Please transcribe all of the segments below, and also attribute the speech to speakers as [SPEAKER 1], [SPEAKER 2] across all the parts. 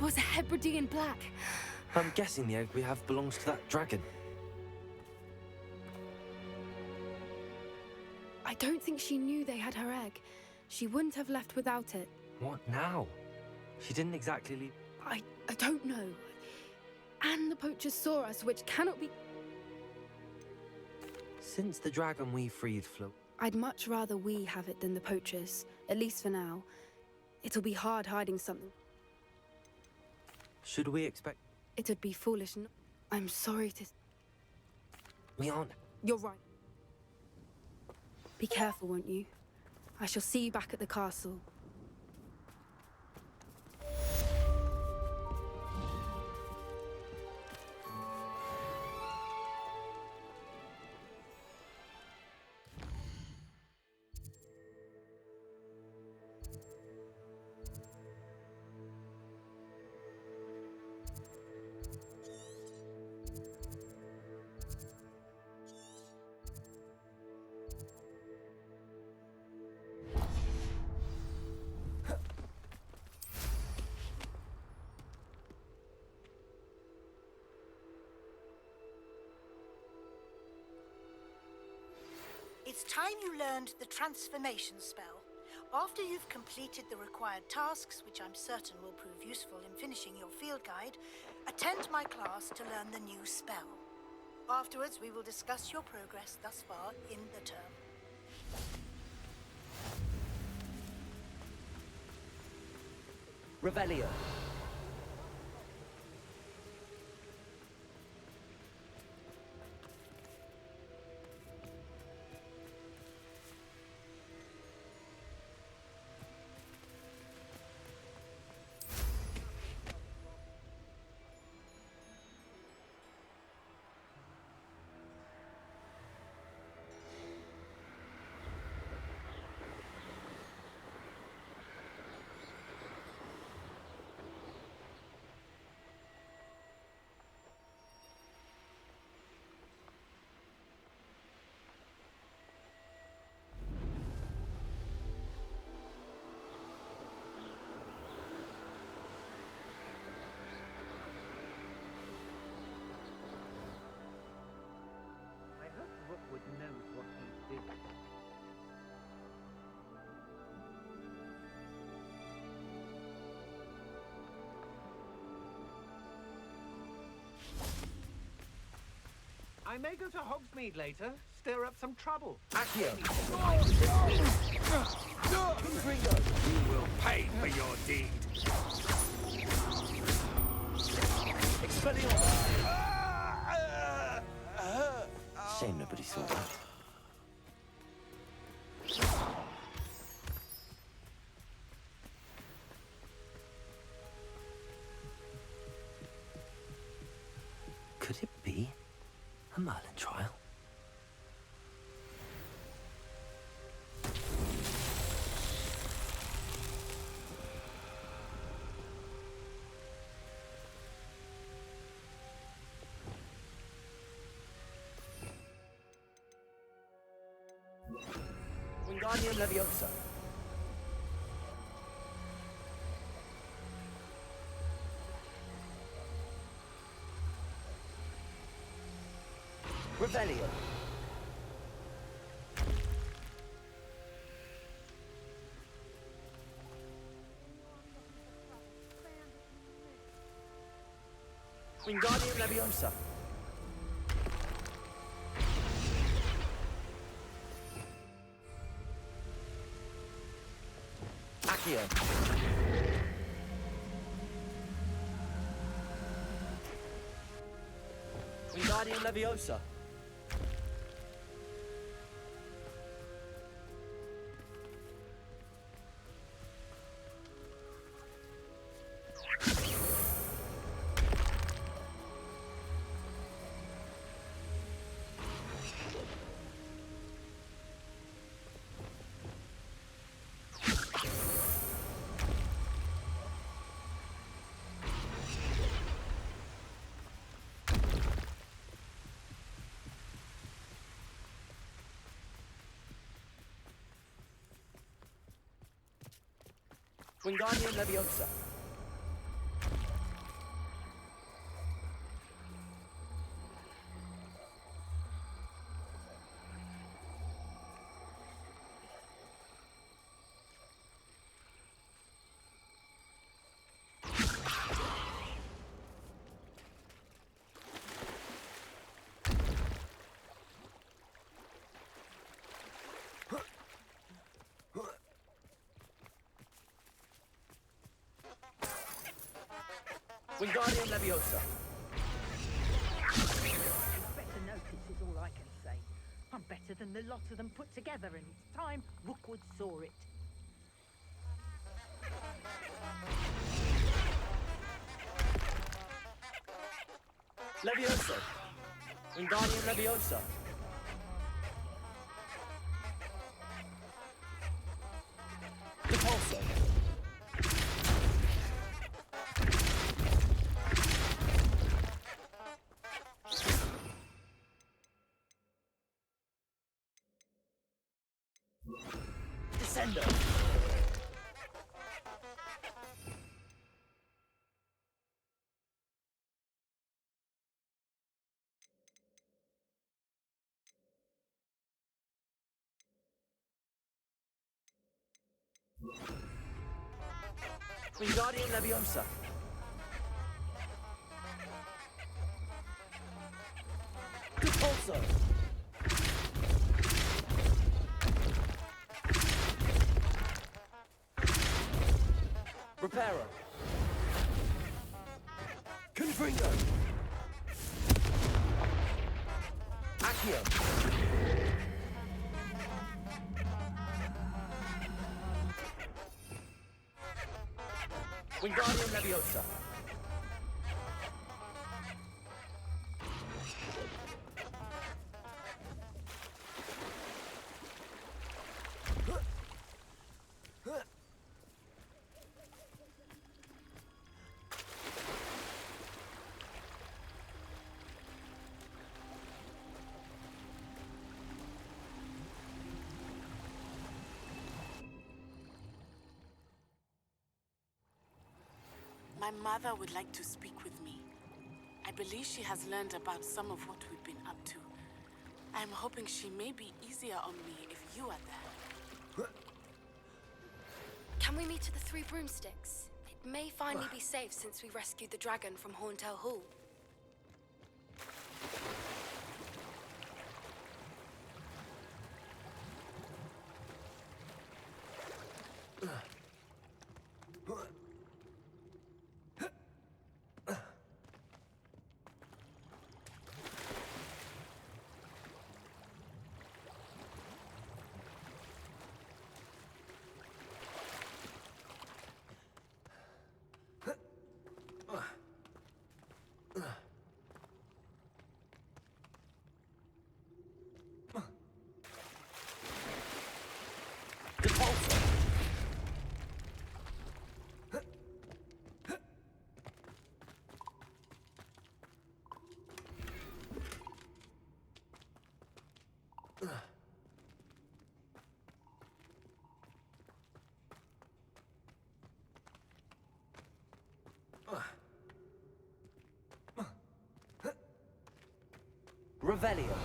[SPEAKER 1] was a Hebridean black.
[SPEAKER 2] I'm guessing the egg we have belongs to that dragon.
[SPEAKER 1] I don't think she knew they had her egg. She wouldn't have left without it.
[SPEAKER 2] What now? She didn't exactly leave...
[SPEAKER 1] I don't know. And the poachers saw us, which cannot be...
[SPEAKER 2] Since the dragon we freed flew...
[SPEAKER 1] I'd much rather we have it than the poachers, at least for now. It'll be hard hiding something.
[SPEAKER 2] Should we expect...
[SPEAKER 1] It'd be foolish. I'm sorry to...
[SPEAKER 2] We aren't...
[SPEAKER 1] You're right. Be careful, won't you? I shall see you back at the castle.
[SPEAKER 3] It's time you learned the transformation spell. After you've completed the required tasks, which I'm certain will prove useful in finishing your field guide, attend my class to learn the new spell. Afterwards, we will discuss your progress thus far in the term.
[SPEAKER 4] Revelio.
[SPEAKER 5] I may go to Hogsmeade later, stir up some trouble.
[SPEAKER 4] Accio.
[SPEAKER 5] You will pay for your deed.
[SPEAKER 4] Expelliarmus.
[SPEAKER 2] Shame nobody saw that. Could it be a Merlin trial?
[SPEAKER 4] Wingardium Leviosa. Revelio. Wingardium Leviosa. Accio. Wingardium Leviosa. Wingardium Leviosa. Wingardium Leviosa.
[SPEAKER 6] Better notice is all I can say. I'm better than the lot of them put together, and it's time Rookwood saw it.
[SPEAKER 4] Leviosa. Wingardium Leviosa. Repulsor. Descender. Wingardium Leviosa. Repulsor. Reparo. Confringo. Accio. Wingardium Leviosa.
[SPEAKER 7] My mother would like to speak with me. I believe she has learned about some of what we've been up to. I'm hoping she may be easier on me if you are there.
[SPEAKER 1] Can we meet at the Three Broomsticks? It may finally be safe since we rescued the dragon from Horntail Hall.
[SPEAKER 4] Repulsor. Revelio.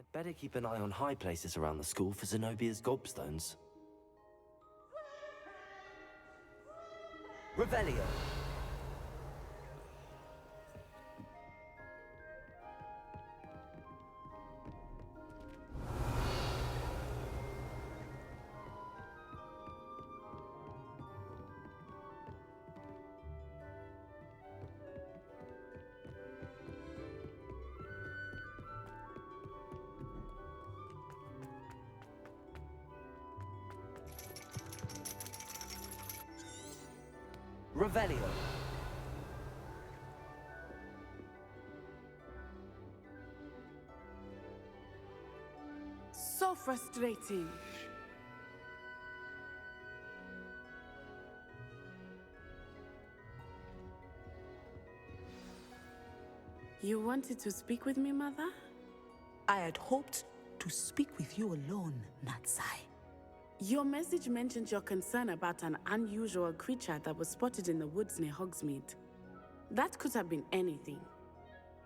[SPEAKER 2] I'd better keep an eye on high places around the school for Zenobia's gobstones. Revelio! Revelio!
[SPEAKER 7] So frustrating. You wanted to speak with me, Mother?
[SPEAKER 8] I had hoped to speak with you alone, Natsai.
[SPEAKER 7] Your message mentioned your concern about an unusual creature that was spotted in the woods near Hogsmeade. That could have been anything.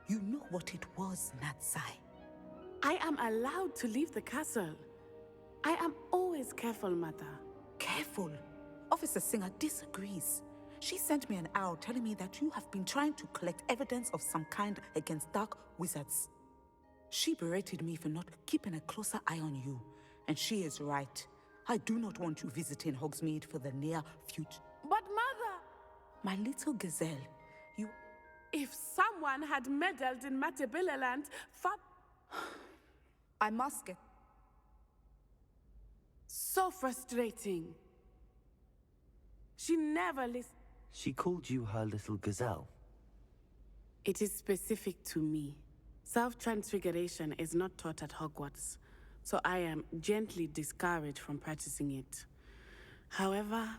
[SPEAKER 8] You know what it was, Natsai.
[SPEAKER 7] I am allowed to leave the castle. I am always careful, Mother.
[SPEAKER 8] Careful. Officer Singer disagrees. She sent me an owl telling me that you have been trying to collect evidence of some kind against dark wizards. She berated me for not keeping a closer eye on you, and she is right. I do not want you visiting Hogsmeade for the near future.
[SPEAKER 7] But Mother!
[SPEAKER 8] My little gazelle, you...
[SPEAKER 7] If someone had meddled in Matabillaland,
[SPEAKER 8] I must get...
[SPEAKER 7] So frustrating. She never listened.
[SPEAKER 2] She called you her little gazelle.
[SPEAKER 7] It is specific to me. Self-transfiguration is not taught at Hogwarts, so I am gently discouraged from practicing it. However,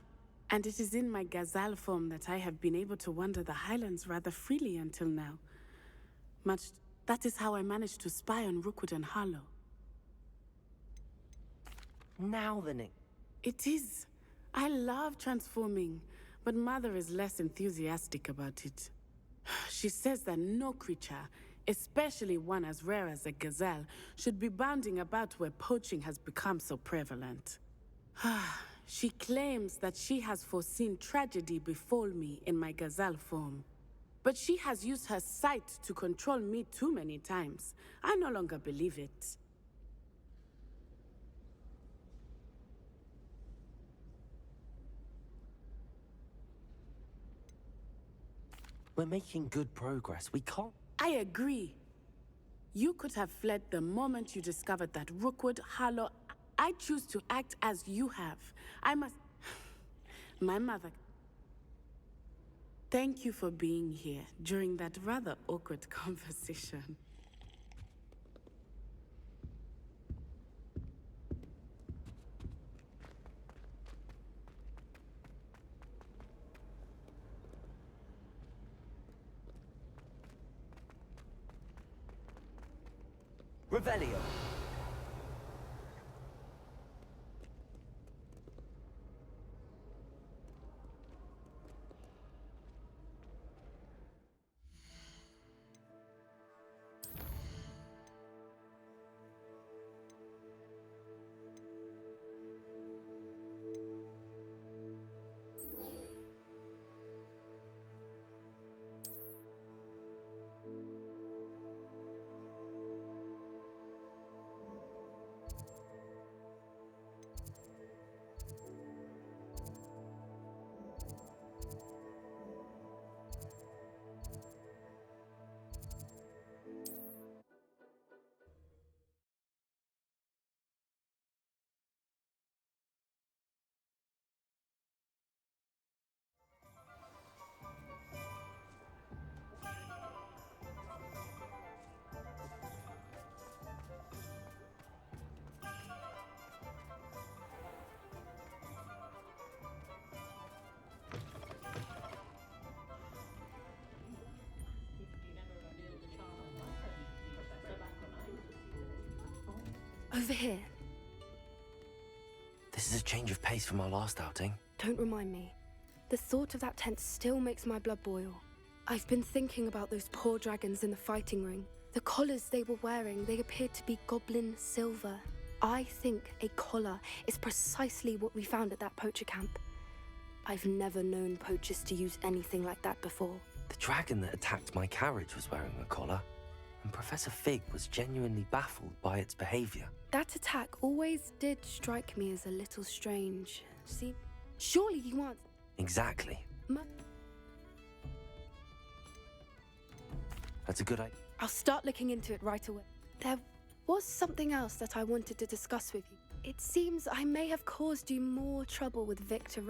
[SPEAKER 7] and it is in my gazelle form that I have been able to wander the Highlands rather freely until now. That is how I managed to spy on Rookwood and Harlow.
[SPEAKER 2] Now then
[SPEAKER 7] It is. I love transforming, but Mother is less enthusiastic about it. She says that no creature, especially one as rare as a gazelle, should be bounding about where poaching has become so prevalent. She claims that she has foreseen tragedy befall me in my gazelle form. But she has used her sight to control me too many times. I no longer believe it.
[SPEAKER 2] we're making good progress. We can't...
[SPEAKER 7] I agree. You could have fled the moment you discovered that Rookwood, Harlow... I choose to act as you have. I must... My mother... Thank you for being here during that rather awkward conversation.
[SPEAKER 2] Revelio!
[SPEAKER 1] Over here.
[SPEAKER 2] This is a change of pace from our last outing.
[SPEAKER 1] Don't remind me. The thought of that tent still makes my blood boil. I've been thinking about those poor dragons in the fighting ring. The collars they were wearing, they appeared to be goblin silver. I think a collar is precisely what we found at that poacher camp. I've never known poachers to use anything like that before.
[SPEAKER 2] The dragon that attacked my carriage was wearing a collar, and Professor Fig was genuinely baffled by its behavior.
[SPEAKER 1] That attack always did strike me as a little strange. See, surely you aren't...
[SPEAKER 2] Exactly. That's a good idea.
[SPEAKER 1] I'll start looking into it right away. There was something else that I wanted to discuss with you. It seems I may have caused you more trouble with Victor.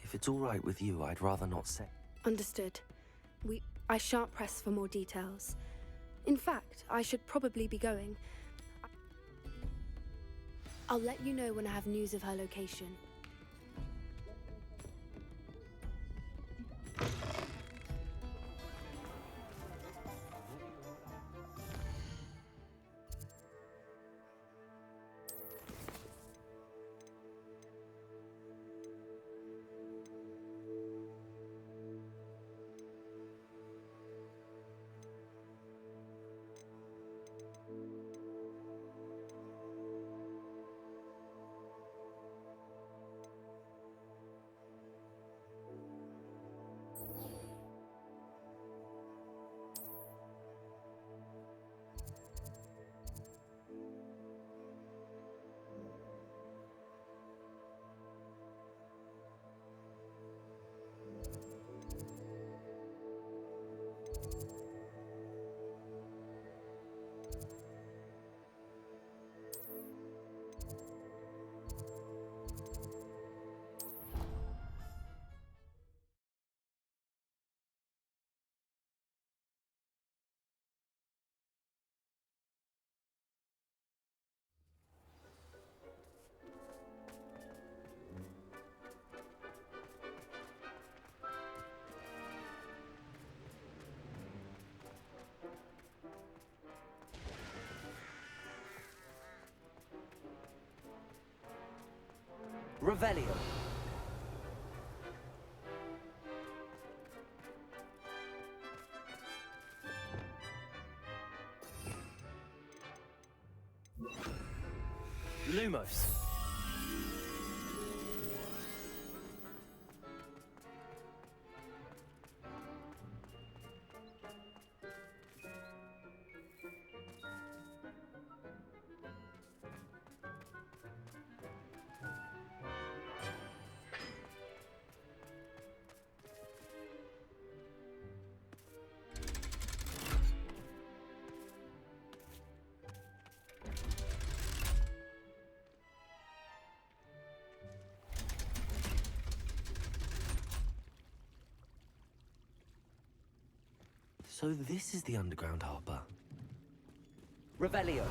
[SPEAKER 2] If it's all right with you, I'd rather not say.
[SPEAKER 1] Understood. I shan't press for more details. In fact, I should probably be going. I'll let you know when I have news of her location.
[SPEAKER 4] Revelio. Lumos.
[SPEAKER 2] So this is the underground harbor.
[SPEAKER 4] Revelio.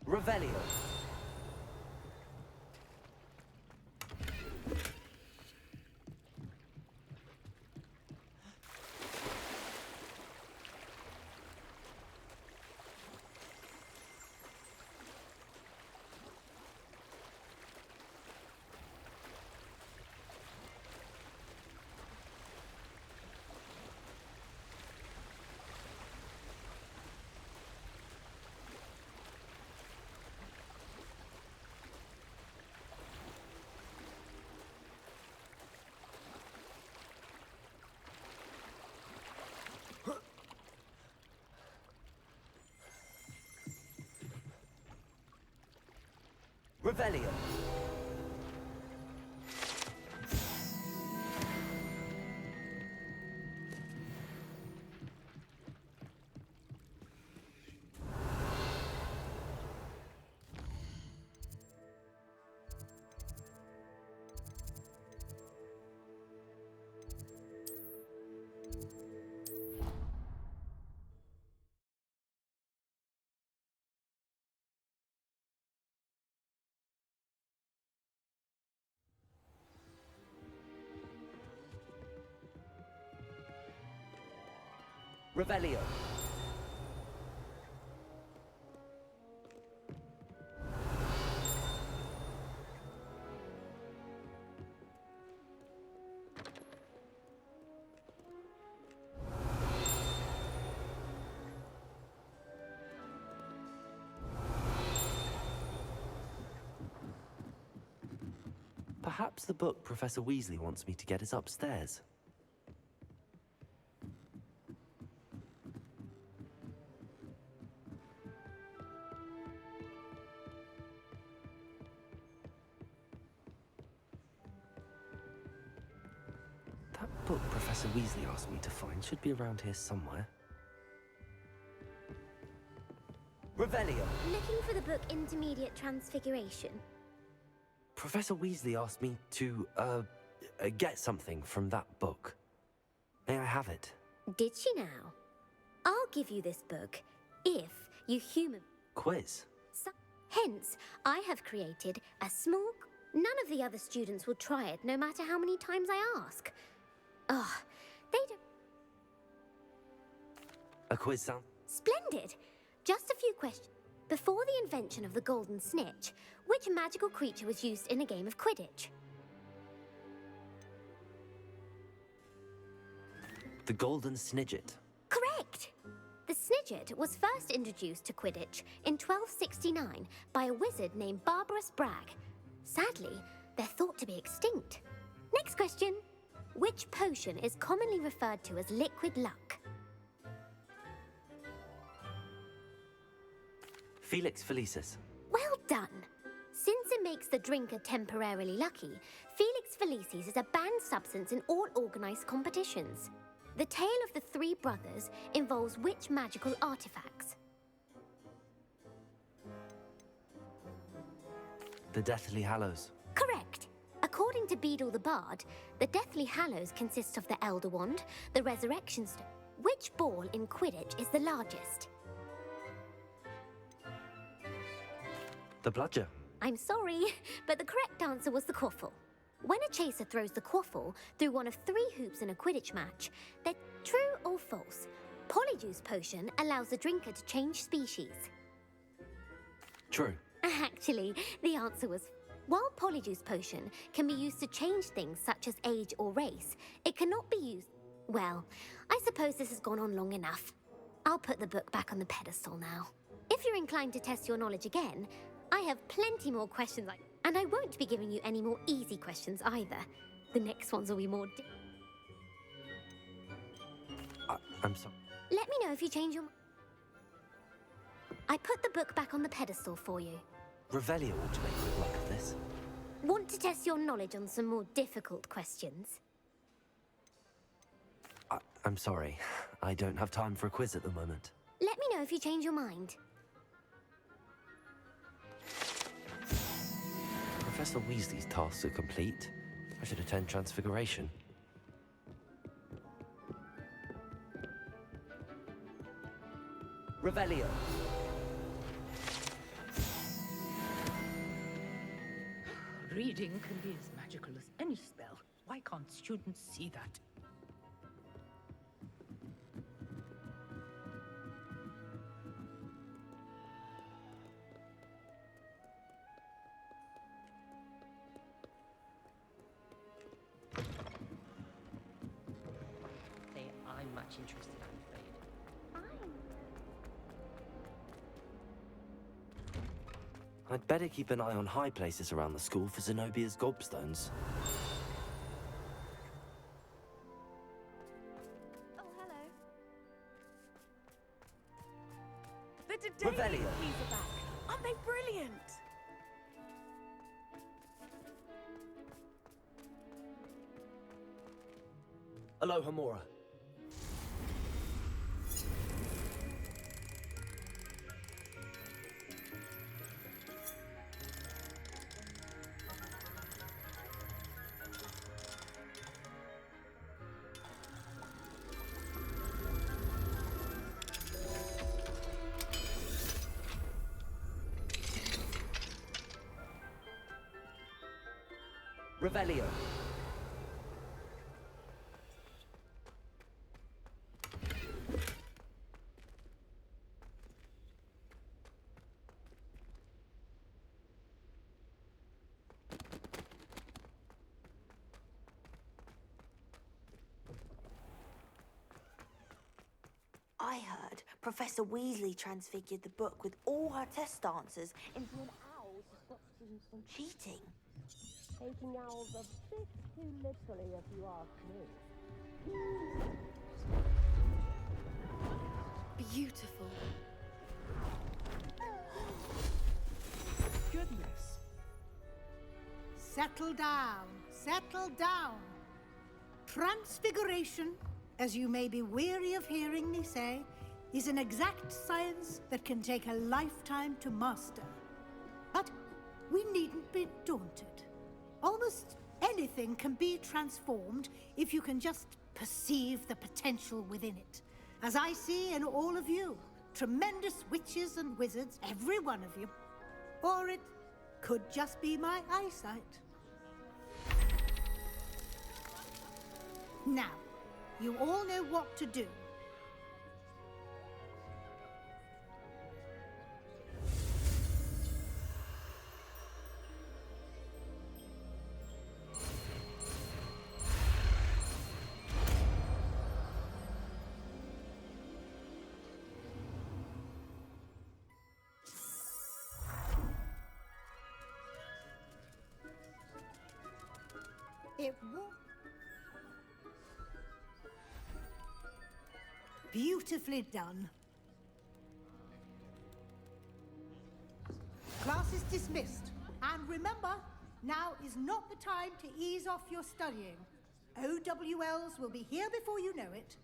[SPEAKER 4] Revelio. Revelio. Revelio.
[SPEAKER 2] Perhaps the book Professor Weasley wants me to get is upstairs. That book Professor Weasley asked me to find should be around here somewhere.
[SPEAKER 4] Revelio.
[SPEAKER 9] Looking for the book Intermediate Transfiguration.
[SPEAKER 2] Professor Weasley asked me to, get something from that book. May I have it?
[SPEAKER 9] Did she now? I'll give you this book if you human...
[SPEAKER 2] Quiz?
[SPEAKER 9] Hence, I have created a small... None of the other students will try it, no matter how many times I ask. Oh, they don't...
[SPEAKER 2] A quiz sound?
[SPEAKER 9] Splendid! Just a few questions. Before the invention of the golden snitch, which magical creature was used in a game of Quidditch?
[SPEAKER 2] The Golden Snidget.
[SPEAKER 9] Correct! The Snidget was first introduced to Quidditch in 1269 by a wizard named Barbarous Bragg. Sadly, they're thought to be extinct. Next question. Which potion is commonly referred to as liquid luck?
[SPEAKER 2] Felix Felicis.
[SPEAKER 9] Well done! Since it makes the drinker temporarily lucky, Felix Felicis is a banned substance in all organized competitions. The tale of the three brothers involves which magical artifacts?
[SPEAKER 2] The Deathly Hallows.
[SPEAKER 9] Correct. According to Beedle the Bard, the Deathly Hallows consists of the Elder Wand, the Resurrection Stone. Which ball in Quidditch is the largest?
[SPEAKER 2] The Bludger.
[SPEAKER 9] I'm sorry, but the correct answer was the quaffle. When a chaser throws the quaffle through one of 3 hoops in a Quidditch match, they're true or false. Polyjuice Potion allows the drinker to change species.
[SPEAKER 2] True.
[SPEAKER 9] Actually, the answer was... While Polyjuice Potion can be used to change things such as age or race, it cannot be used... Well, I suppose this has gone on long enough. I'll put the book back on the pedestal now. If you're inclined to test your knowledge again, I have plenty more questions, and I won't be giving you any more easy questions either. The next ones will be more...
[SPEAKER 2] I'm sorry.
[SPEAKER 9] Let me know if you change your... I put the book back on the pedestal for you.
[SPEAKER 2] Revelio ought to make good luck of this.
[SPEAKER 9] Want to test your knowledge on some more difficult questions?
[SPEAKER 2] I'm sorry. I don't have time for a quiz at the moment.
[SPEAKER 9] Let me know if you change your mind.
[SPEAKER 2] Professor Weasley's tasks are complete. I should attend Transfiguration.
[SPEAKER 4] Revelio.
[SPEAKER 6] Reading can be as magical as any spell. Why can't students see that?
[SPEAKER 10] I'm much interested, I'm afraid.
[SPEAKER 2] I'd better keep an eye on high places around the school for Zenobia's gobstones.
[SPEAKER 1] Oh, hello.
[SPEAKER 7] The Daily
[SPEAKER 4] Revelio.
[SPEAKER 7] keys are back. Aren't they brilliant?
[SPEAKER 4] Aloha Mora. Revelio.
[SPEAKER 11] I heard Professor Weasley transfigured the book with all her test answers into an owl to stop students from cheating.
[SPEAKER 10] Taking owls a bit too literally, if you ask me.
[SPEAKER 1] Beautiful.
[SPEAKER 8] Goodness.
[SPEAKER 3] Settle down. Settle down. Transfiguration, as you may be weary of hearing me say, is an exact science that can take a lifetime to master. But we needn't be daunted. Almost anything can be transformed if you can just perceive the potential within it. As I see in all of you, tremendous witches and wizards, every one of you. Or it could just be my eyesight. Now, you all know what to do. It won't. Beautifully done. Class is dismissed. And remember, now is not the time to ease off your studying. OWLs will be here before you know it.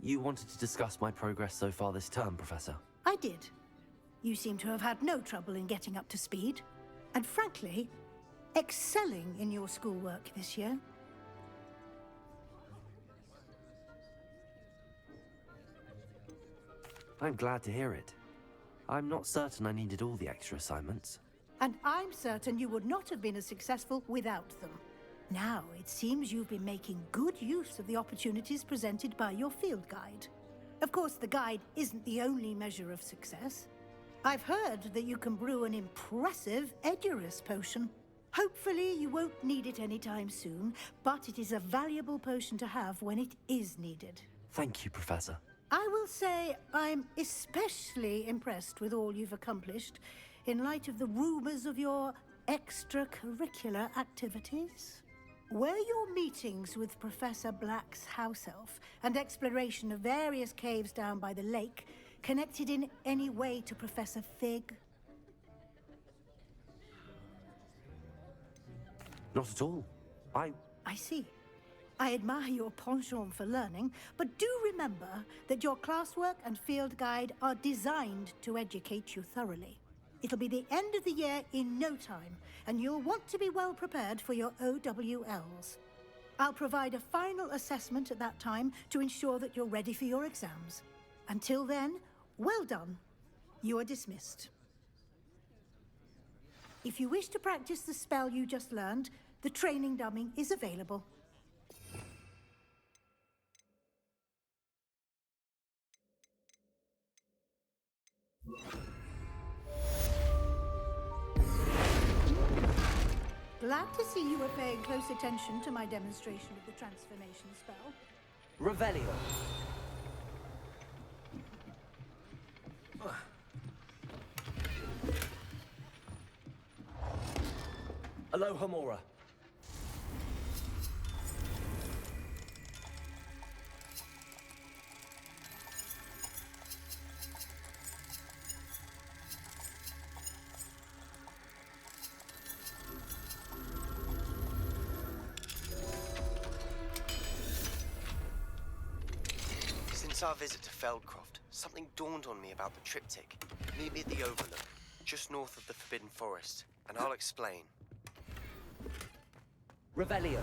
[SPEAKER 2] You wanted to discuss my progress so far this term, Professor?
[SPEAKER 3] I did. You seem to have had no trouble in getting up to speed. And frankly, excelling in your schoolwork this year.
[SPEAKER 2] I'm glad to hear it. I'm not certain I needed all the extra assignments.
[SPEAKER 3] And I'm certain you would not have been as successful without them. Now, it seems you've been making good use of the opportunities presented by your field guide. Of course, the guide isn't the only measure of success. I've heard that you can brew an impressive Edurus potion. Hopefully, you won't need it anytime soon, but it is a valuable potion to have when it is needed.
[SPEAKER 2] Thank you, Professor.
[SPEAKER 3] I will say I'm especially impressed with all you've accomplished in light of the rumors of your extracurricular activities. Were your meetings with Professor Black's house elf and exploration of various caves down by the lake connected in any way to Professor Fig?
[SPEAKER 2] Not at all.
[SPEAKER 3] I see. I admire your penchant for learning, but do remember that your classwork and field guide are designed to educate you thoroughly. It'll be the end of the year in no time, and you'll want to be well prepared for your OWLs. I'll provide a final assessment at that time to ensure that you're ready for your exams. Until then, well done. You are dismissed. If you wish to practice the spell you just learned, the training dummy is available. Glad to see you were paying close attention to my demonstration of the transformation spell.
[SPEAKER 4] Revelio. Alohomora.
[SPEAKER 12] Since our visit to Feldcroft, something dawned on me about the triptych. Meet me at the Overlook, just north of the Forbidden Forest, and I'll explain.
[SPEAKER 4] Revelio.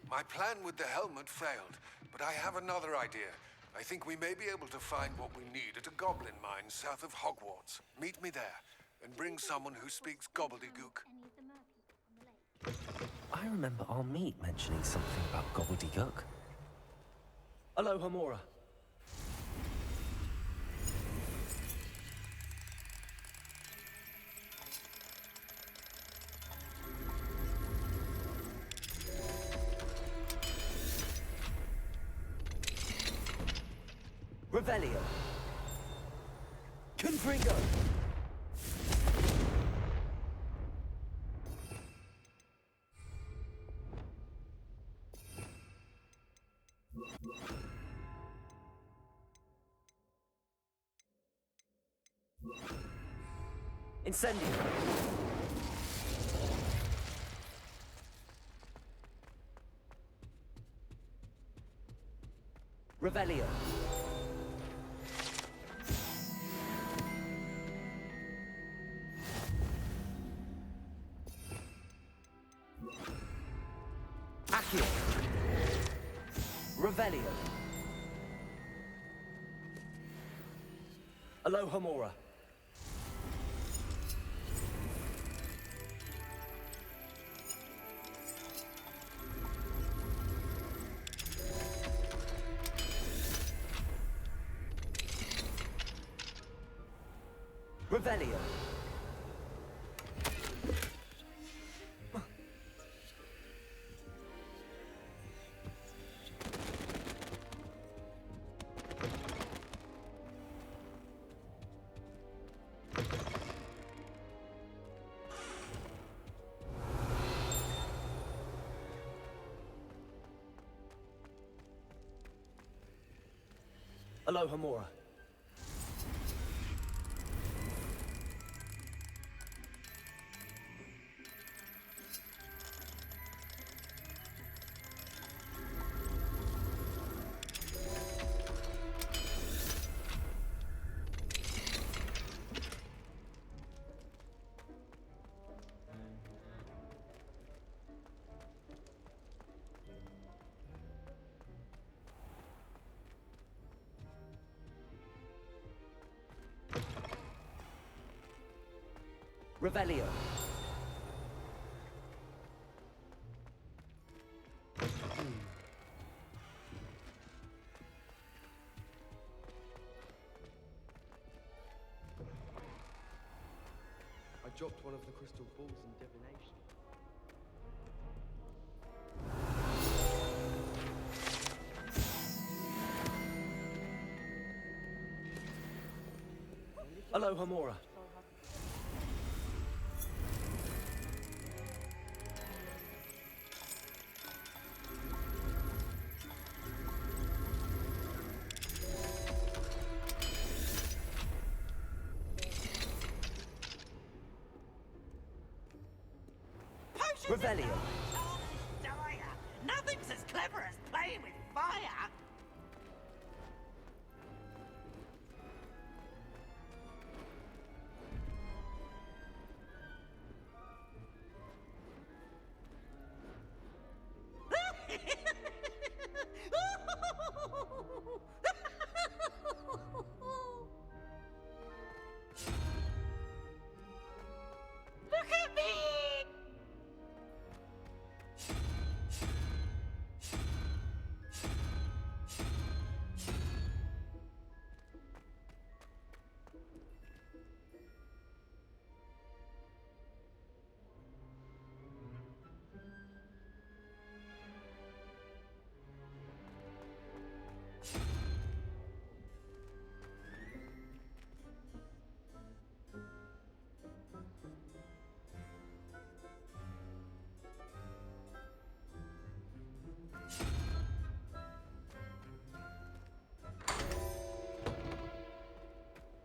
[SPEAKER 13] My plan with the helmet failed, but I have another idea. I think we may be able to find what we need at a goblin mine south of Hogwarts. Meet me there, and bring someone who speaks gobbledygook.
[SPEAKER 2] I remember our meet mentioning something about gobbledygook.
[SPEAKER 4] Alohomora. Revelio. Confringo. Incendio. Revelio. Accio. Revelio. Alohomora. Revelio. Alohomora. Revelio.
[SPEAKER 14] I dropped one of the crystal balls in divination.
[SPEAKER 4] Alohomora. Revelio.
[SPEAKER 6] Nothing's as clever as playing with fire.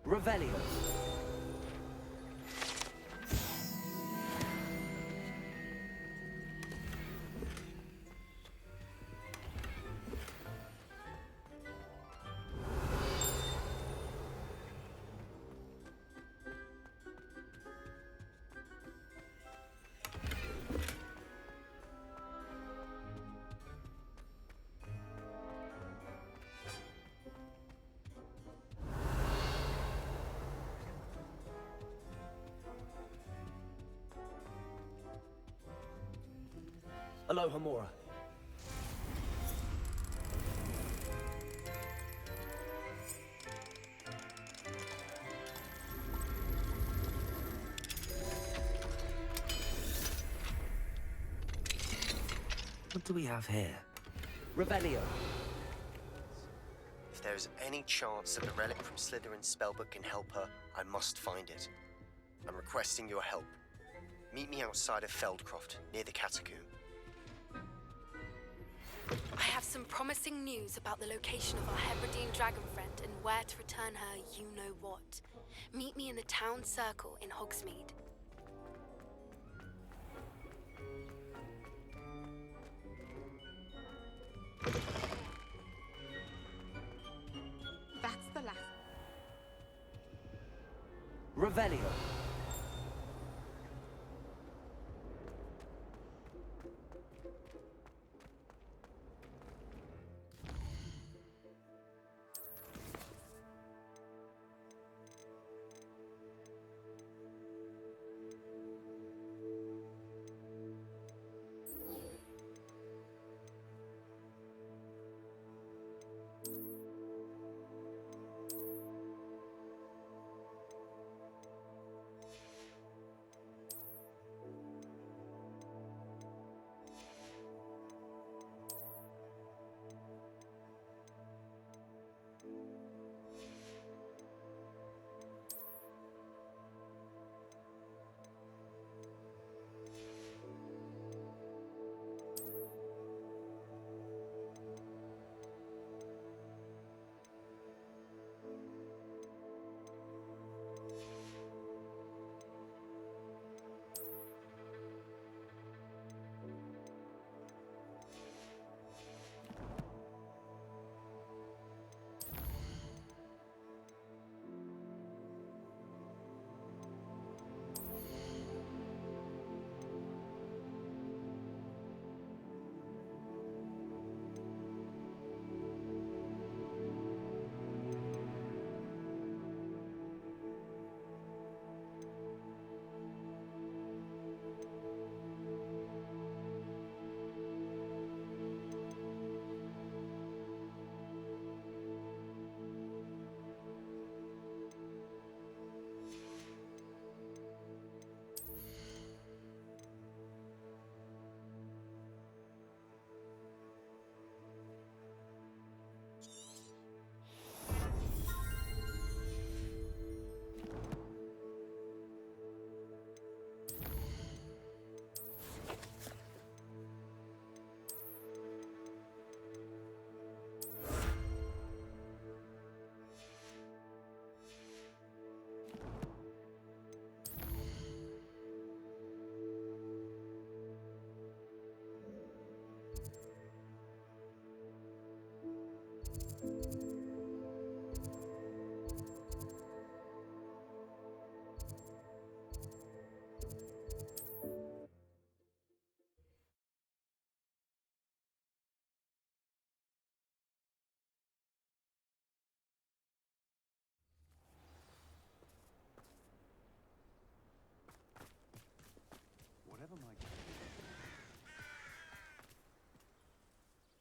[SPEAKER 4] Revelio. Aloha Mora.
[SPEAKER 2] What do we have here?
[SPEAKER 4] Revelio.
[SPEAKER 12] If there is any chance that the relic from Slytherin's spellbook can help her, I must find it. I'm requesting your help. Meet me outside of Feldcroft, near the Catacomb.
[SPEAKER 1] I have some promising news about the location of our Hebridean dragon friend and where to return her you-know-what. Meet me in the town circle in Hogsmeade.
[SPEAKER 8] That's the last.
[SPEAKER 4] Revelio.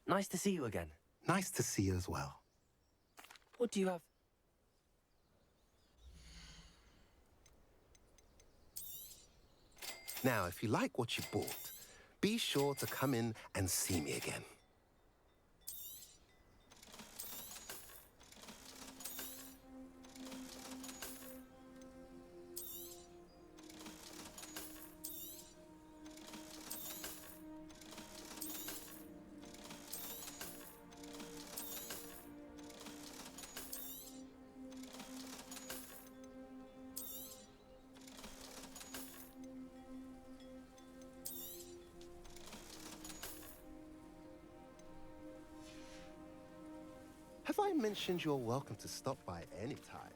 [SPEAKER 2] Nice to see you again.
[SPEAKER 15] Nice to see you as well.
[SPEAKER 2] What do you have?
[SPEAKER 15] Now, if you like what you bought, be sure to come in and see me again. Have I mentioned you're welcome to stop by any time?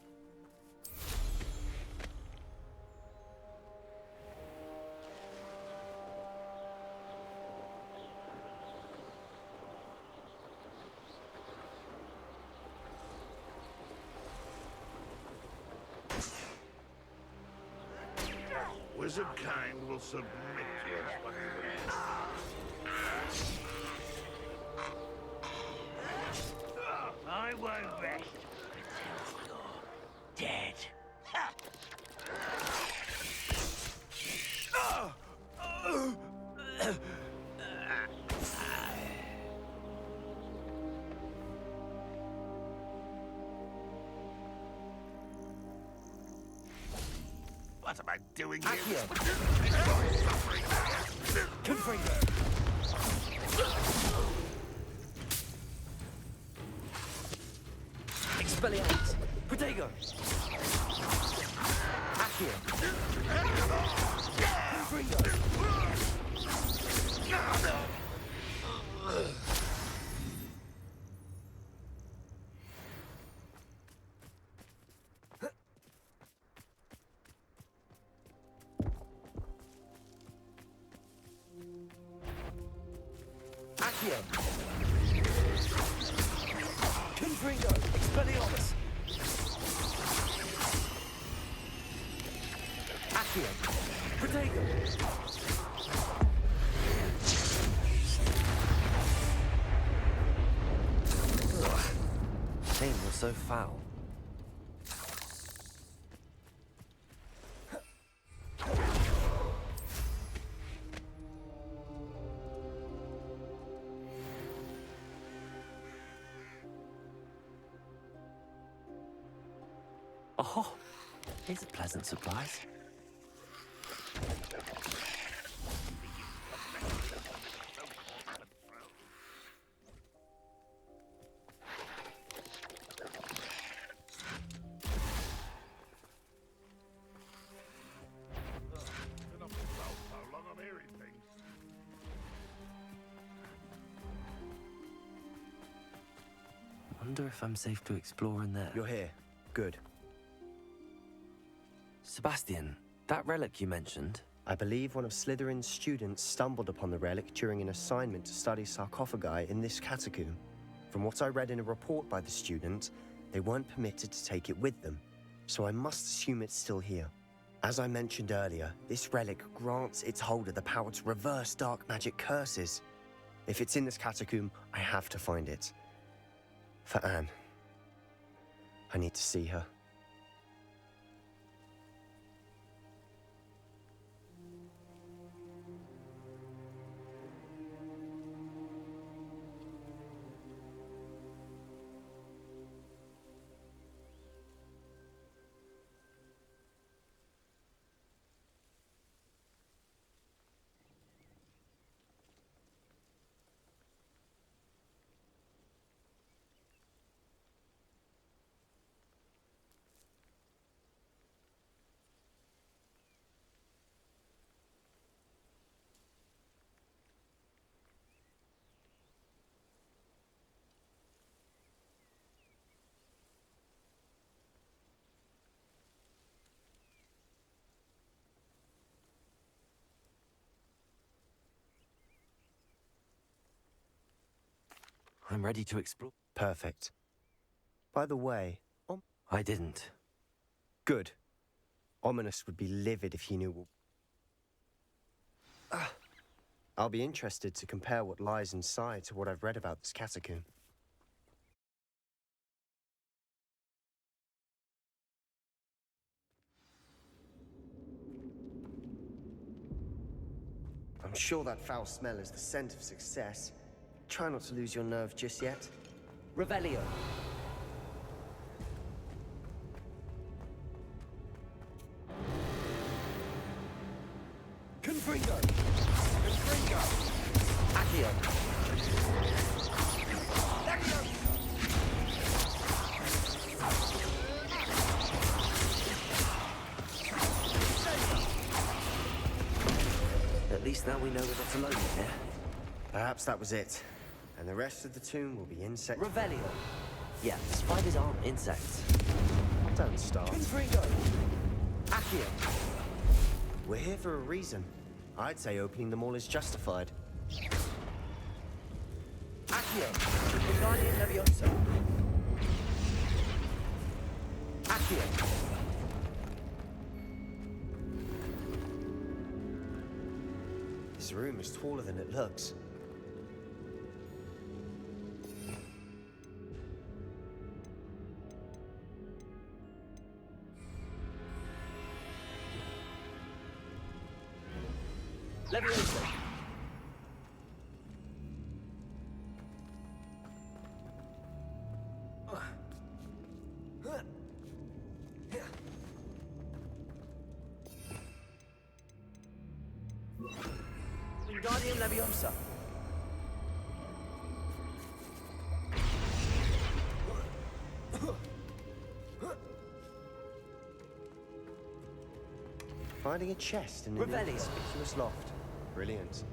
[SPEAKER 16] Wizard kind will submit to I won't rest until you're dead. What am I doing here?
[SPEAKER 4] Confringo. Expelliarmus. Protego. Accio. Confringo. Accio. Confringo. Expelliarmus. Accio. Protego.
[SPEAKER 2] Shame you're so foul. Oh, here's a pleasant surprise. Wonder if I'm safe to explore in there.
[SPEAKER 12] You're here. Good.
[SPEAKER 2] Sebastian, that relic you mentioned.
[SPEAKER 12] I believe one of Slytherin's students stumbled upon the relic during an assignment to study sarcophagi in this catacomb. From what I read in a report by the student, they weren't permitted to take it with them, so I must assume it's still here. As I mentioned earlier, this relic grants its holder the power to reverse dark magic curses. If it's in this catacomb, I have to find it. For Anne. I need to see her.
[SPEAKER 2] I'm ready to explore.
[SPEAKER 12] Perfect. By the way,
[SPEAKER 2] I didn't.
[SPEAKER 12] Good. Ominous would be livid if he knew. I'll be interested to compare what lies inside to what I've read about this catacomb. I'm sure that foul smell is the scent of success. Try not to lose your nerve just yet.
[SPEAKER 4] Revelio. Confringo. Confringo. Accio. Accio.
[SPEAKER 2] At least now we know we're not alone in here.
[SPEAKER 12] Perhaps that was it. And the rest of the tomb will be insect.
[SPEAKER 4] Revelio.
[SPEAKER 2] Yeah, spiders aren't insects.
[SPEAKER 12] Don't start.
[SPEAKER 4] Confringo! Accio!
[SPEAKER 12] We're here for a reason. I'd say opening them all is justified.
[SPEAKER 4] Accio! Wingardium Leviosa! Accio!
[SPEAKER 12] This room is taller than it looks.
[SPEAKER 4] Leviosa! Wingardium Leviosa!
[SPEAKER 12] Finding a chest in an
[SPEAKER 4] Revelio.
[SPEAKER 12] inconspicuous loft. Brilliant.